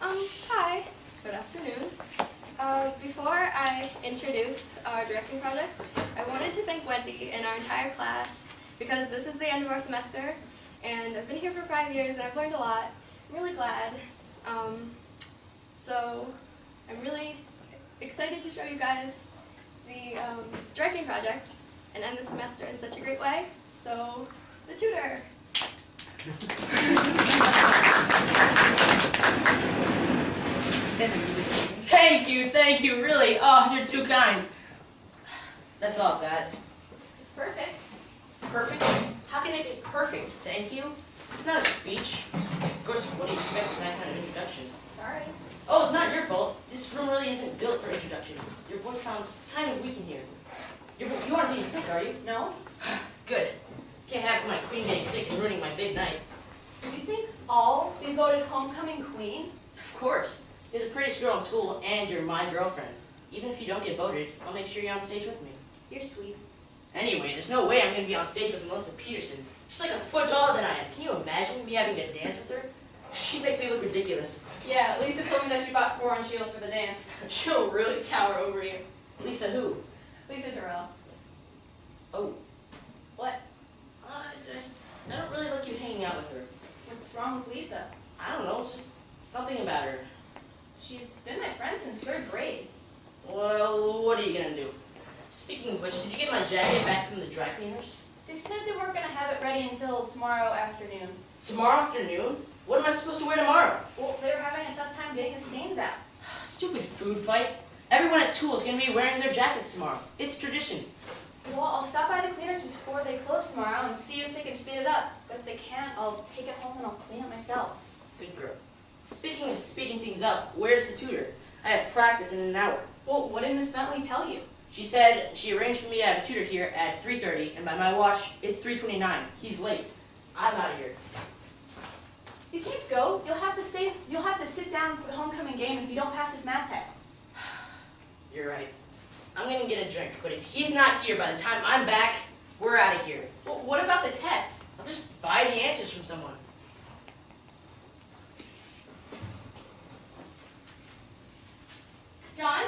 Hi. Good afternoon. Before I introduce our directing project, I wanted to thank Wendy and our entire class because this is the end of our semester, and I've been here for 5 years and I've learned a lot. I'm really glad. So I'm really excited to show you guys the directing project and end the semester in such a great way. So, the tutor. Thank you, really. Oh, you're too kind. That's all I've got. It's perfect. Perfect? How can it be perfect? Thank you? It's not a speech. Of course, what do you expect from that kind of introduction? Sorry. Oh, it's not your fault. This room really isn't built for introductions. Your voice sounds kind of weak in here. You aren't being sick, are you? No? Good. Can't have my queen getting sick and ruining my big night. Do you think I'll be voted homecoming queen? Of course. You're the prettiest girl in school, and you're my girlfriend. Even if you don't get voted, I'll make sure you're on stage with me. You're sweet. Anyway, there's no way I'm going to be on stage with Melissa Peterson. She's like a foot taller than I am. Can you imagine me having to dance with her? She'd make me look ridiculous. Yeah, Lisa told me that you bought 4 on heels for the dance. She'll really tower over you. Lisa who? Lisa Terrell. Oh. What? I don't really like you hanging out with her. What's wrong with Lisa? I don't know, it's just something about her. She's been my friend since 3rd grade. Well, what are you going to do? Speaking of which, did you get my jacket back from the dry cleaners? They said they weren't going to have it ready until tomorrow afternoon. Tomorrow afternoon? What am I supposed to wear tomorrow? Well, they were having a tough time getting the stains out. Stupid food fight. Everyone at school is going to be wearing their jackets tomorrow. It's tradition. Well, I'll stop by the cleaners just before they close tomorrow and see if they can speed it up. But if they can't, I'll take it home and I'll clean it myself. Good girl. Speaking of speeding things up, where's the tutor? I have practice in an hour. Well, what did Miss Bentley tell you? She said she arranged for me to have a tutor here at 3:30, and by my watch, it's 3:29. He's late. I'm out of here. You can't go. You'll have to stay. You'll have to sit down for the homecoming game if you don't pass this math test. You're right. I'm gonna get a drink, but if he's not here by the time I'm back, we're out of here. Well, what about the test? I'll just buy the answers from someone. John?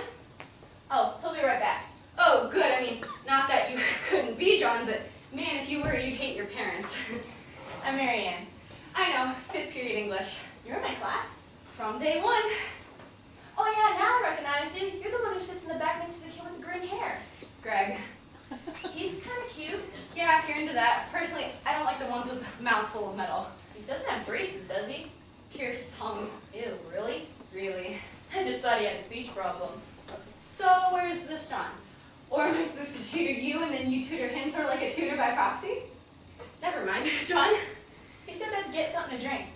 Oh, he'll be right back. Oh, good. I mean, not that you couldn't be John, but man, if you were, you'd hate your parents. I'm Marianne. I know, 5th period English. You're in my class. From day 1. Oh yeah, now I recognize you. You're the one who sits in the back next to the kid with the green hair. Greg. He's kind of cute. Yeah, if you're into that. Personally, I don't like the ones with a mouthful of metal. He doesn't have braces, does he? Pierced tongue. Ew, really? Really. I just thought he had a speech problem. So, where's this John? Or am I supposed to tutor you and then you tutor him sort of like a tutor by proxy? Never mind. John? He stepped out to get something to drink.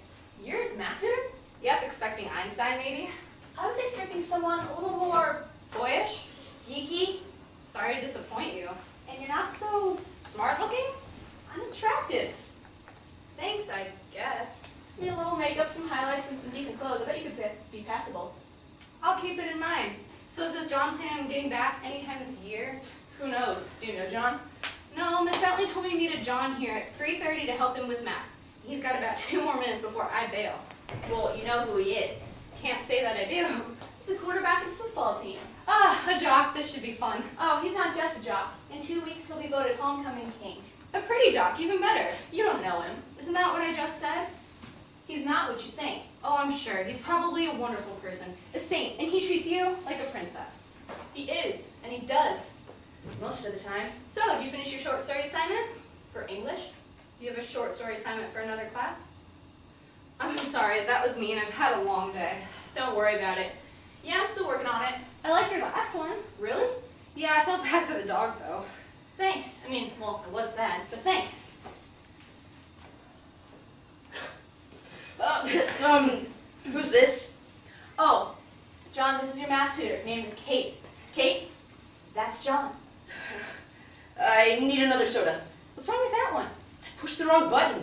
You're his math tutor? Yep, expecting Einstein maybe. I was expecting someone a little more boyish, geeky. Sorry to disappoint you. And you're not so smart looking? Unattractive. Thanks, I guess. I mean, a little makeup, some highlights, and some decent clothes. I bet you could be passable. I'll keep it in mind. So is this John planning on getting back anytime this year? Who knows? Do you know John? No, Miss Bentley told me to meet a John here at 3:30 to help him with math. He's got about 2 more minutes before I bail. Well, you know who he is. Can't say that I do. He's a quarterback of the football team. Ah, a jock. This should be fun. Oh, he's not just a jock. In 2 weeks, he'll be voted homecoming king. A pretty jock, even better. You don't know him. Isn't that what I just said? He's not what you think. Oh, I'm sure. He's probably a wonderful person. A saint. And he treats you like a princess. He is. And he does. Most of the time. So, did you finish your short story assignment? For English? Do you have a short story assignment for another class? I'm sorry. That was mean. I've had a long day. Don't worry about it. Yeah, I'm still working on it. I liked your last one. Really? Yeah, I felt bad for the dog, though. Thanks. I mean, well, I was sad, but thanks. Who's this? Oh, John, this is your math tutor. Name is Kate. Kate, that's John. I need another soda. What's wrong with that one? I pushed the wrong button.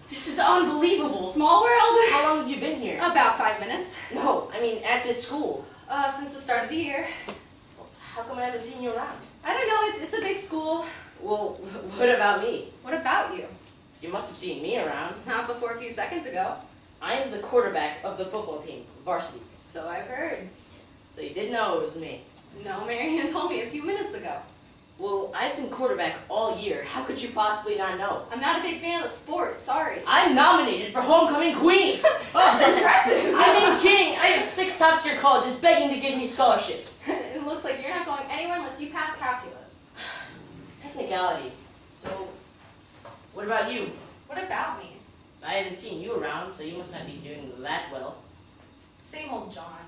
This is unbelievable. Small world. How long have you been here? About 5 minutes. No, I mean at this school. Since the start of the year. Well, how come I haven't seen you around? I don't know. It's a big school. Well, what about me? What about you? You must have seen me around. Not before a few seconds ago. I am the quarterback of the football team, varsity. So I've heard. So you did know it was me. No, Marianne told me a few minutes ago. Well, I've been quarterback all year. How could you possibly not know? I'm not a big fan of the sport, sorry. I'm nominated for homecoming queen. That's impressive. I mean king. I have 6 top-tier colleges begging to give me scholarships. It looks like you're not going anywhere unless you pass calculus. Technicality. So, what about you? What about me? I haven't seen you around, so you must not be doing that well. Same old John.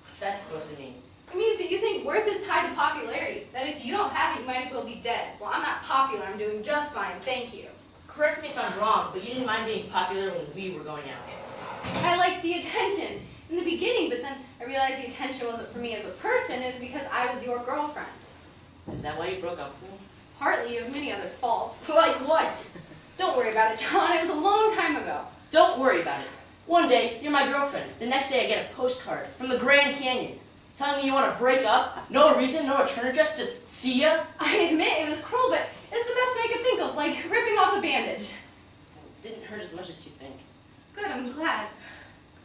What's that supposed to mean? It means that you think worth is tied to popularity. That if you don't have it, you might as well be dead. Well, I'm not popular. I'm doing just fine. Thank you. Correct me if I'm wrong, but you didn't mind being popular when we were going out. I liked the attention in the beginning, but then I realized the attention wasn't for me as a person. It was because I was your girlfriend. Is that why you broke up with me? Partly, you have many other faults. Like what? Don't worry about it, John. It was a long time ago. Don't worry about it. One day, you're my girlfriend. The next day, I get a postcard from the Grand Canyon telling me you want to break up. No reason, no return address, just see ya. I admit it was cruel, but it's the best way I could think of, like ripping off a bandage. It didn't hurt as much as you think. Good, I'm glad.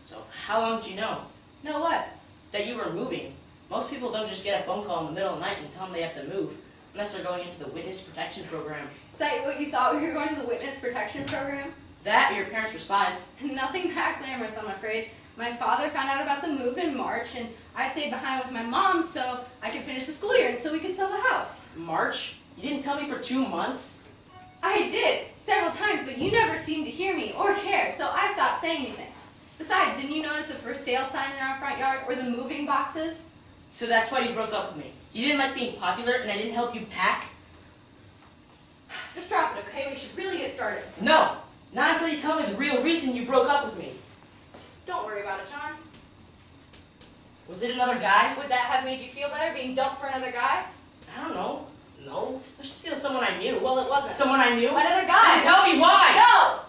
So, how long did you know? Know what? That you were moving. Most people don't just get a phone call in the middle of the night and tell them they have to move, unless they're going into the witness protection program. Is that what you thought we were going to the witness protection program? That, or your parents were spies. Nothing that glamorous, I'm afraid. My father found out about the move in March, and I stayed behind with my mom so I could finish the school year and so we could sell the house. March? You didn't tell me for 2 months? I did, several times, but you never seemed to hear me or care, so I stopped saying anything. Besides, didn't you notice the for sale sign in our front yard or the moving boxes? So that's why you broke up with me. You didn't like being popular and I didn't help you pack? Just drop it, okay? We should really get started. No! Not until you tell me the real reason you broke up with me. Don't worry about it, John. Was it another guy? Would that have made you feel better, being dumped for another guy? I don't know. No, especially if it was someone I knew. Well, it wasn't. Someone I knew? Another guy! Then tell me why! No!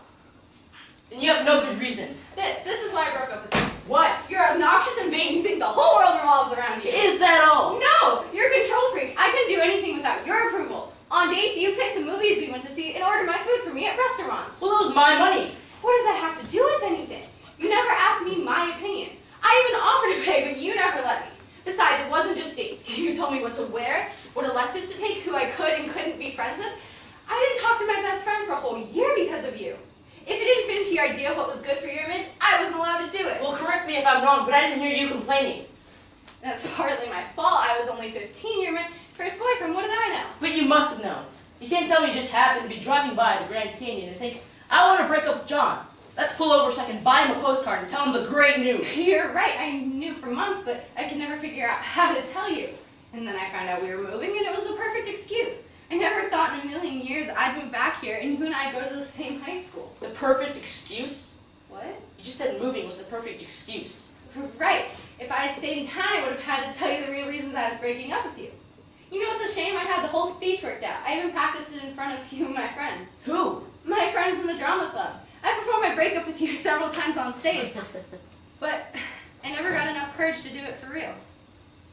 Then you have no good reason. This is why I broke up with you. What? You're obnoxious and vain. You think the whole world revolves around you. Is that all? No! You're a control freak. I couldn't do anything without your approval. On dates, you picked the movies we went to see and ordered my food for me at restaurants. Well, it was my money. What does that have to do with anything? You never asked me my opinion. I even offered to pay, but you never let me. Besides, it wasn't just dates. You told me what to wear, what electives to take, who I could and couldn't be friends with. I didn't talk to my best friend for a whole year because of you. If it didn't fit into your idea of what was good for your image, I wasn't allowed to do it. Well, correct me if I'm wrong, but I didn't hear you complaining. That's partly my fault. I was only 15. You're my first boyfriend. What did I know? But you must have known. You can't tell me you just happened to be driving by the Grand Canyon and think, I want to break up with John. Let's pull over so I can buy him a postcard and tell him the great news. You're right. I knew for months, but I could never figure out how to tell you. And then I found out we were moving, and it was the perfect excuse. I never thought in a million years I'd move back here, and you and I'd go to the same high school. The perfect excuse? What? You just said moving was the perfect excuse. Right. If I had stayed in town, I would have had to tell you the real reasons I was breaking up with you. You know, it's a shame I had the whole speech worked out. I even practiced it in front of a few of my friends. Who? My friends in the drama club. I performed my breakup with you several times on stage, but I never got enough courage to do it for real.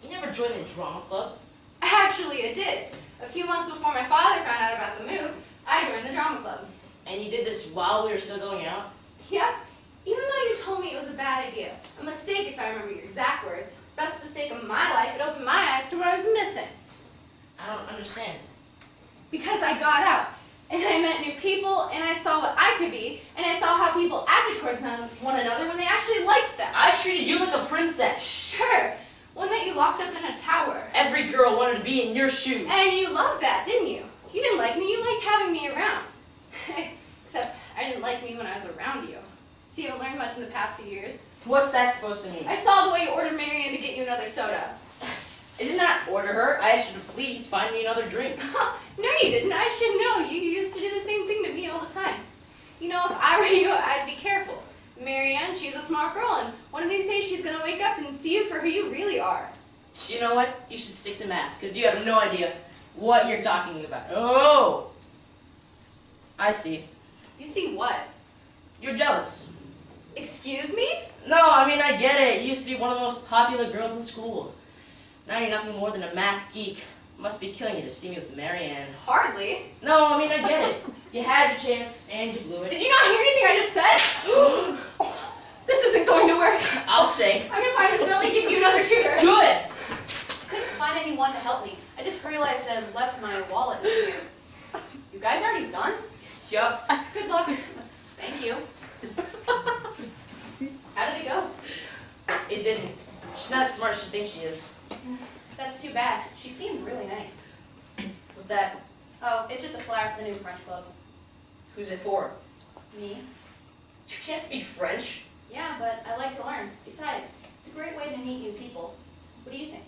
You never joined the drama club? Actually, I did. A few months before my father found out about the move, I joined the drama club. And you did this while we were still going out? Yep. Even though you told me it was a bad idea, a mistake if I remember your exact words, best mistake of my life, it opened my eyes to what I was missing. I don't understand. Because I got out, and I met new people, and I saw what I could be, and I saw how people acted towards one another when they actually liked them. I treated you like a princess. Sure. One that you locked up in a tower. Every girl wanted to be in your shoes. And you loved that, didn't you? You didn't like me, you liked having me around. Except I didn't like me when I was around you. See, I learned much in the past few years. What's that supposed to mean? I saw the way you ordered Marianne to get you another soda. I did not order her. I asked you to please find me another drink. No, you didn't. I should know. You used to do the same thing to me all the time. You know, if I were you, I'd be careful. Marianne, she's a smart girl, and one of these days she's going to wake up and see you for who you really are. You know what? You should stick to math, because you have no idea what you're talking about. Oh! I see. You see what? You're jealous. Excuse me? No, I mean, I get it. You used to be one of the most popular girls in school. Now you're nothing more than a math geek. Must be killing you to see me with Marianne. Hardly. No, I mean, I get it. You had your chance, and you blew it. Did you not hear anything I just said? done? Yup. Good luck. Thank you. How did it go? It didn't. She's not as smart as she thinks she is. That's too bad. She seemed really nice. What's that? Oh, it's just a flyer for the new French club. Who's it for? Me? You can't speak French. Yeah, but I like to learn. Besides, it's a great way to meet new people. What do you think?